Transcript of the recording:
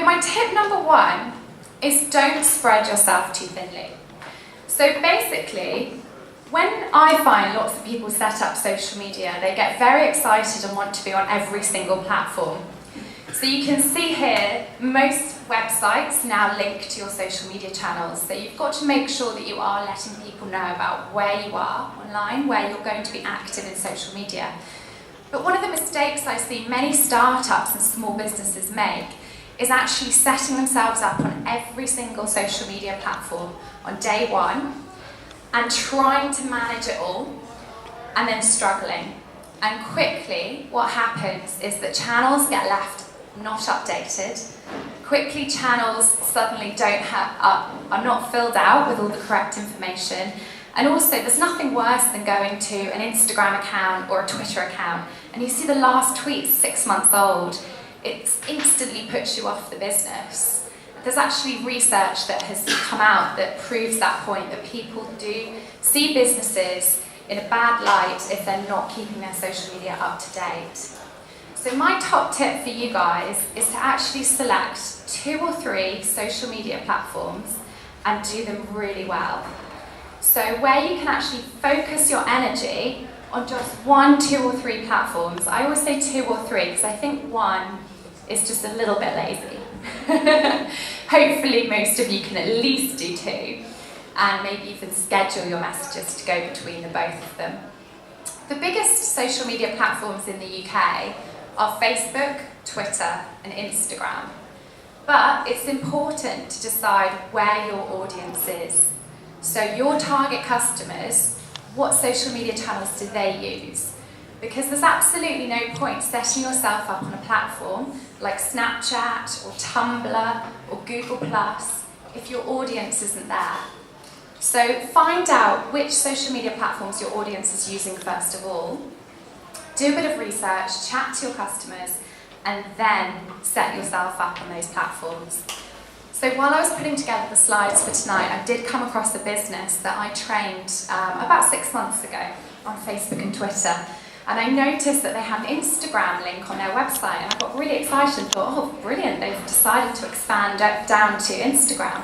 my tip number one is don't spread yourself too thinly. So basically, when I find lots of people set up social media, they get very excited and want to be on every single platform. So you can see here, most websites now link to your social media channels. So you've got to make sure that you are letting people know about where you are online, where you're going to be active in social media. But one of the mistakes I see many startups and small businesses make is actually setting themselves up on every single social media platform on day one and trying to manage it all and then struggling. And quickly, what happens is that channels get left not updated. Quickly, channels suddenly are not filled out with all the correct information. And also, there's nothing worse than going to an Instagram account or a Twitter account and you see the last tweet 6 months old. It instantly puts you off the business. There's actually research that has come out that proves that point, that people do see businesses in a bad light if they're not keeping their social media up to date. So my top tip for you guys is to actually select 2 or 3 social media platforms and do them really well. So where you can actually focus your energy on just 1, 2 or 3 platforms. I always say 2 or 3 because I think 1 is just a little bit lazy. Hopefully most of you can at least do 2 and maybe even schedule your messages to go between the both of them. The biggest social media platforms in the UK are Facebook, Twitter and Instagram. But it's important to decide where your audience is. So your target customers, what social media channels do they use? Because there's absolutely no point setting yourself up on a platform like Snapchat or Tumblr or Google Plus if your audience isn't there. So find out which social media platforms your audience is using first of all. Do a bit of research, chat to your customers, and then set yourself up on those platforms. So while I was putting together the slides for tonight, I did come across a business that I trained about 6 months ago on Facebook and Twitter. And I noticed that they had an Instagram link on their website, and I got really excited and thought, oh, brilliant, they've decided to expand down to Instagram.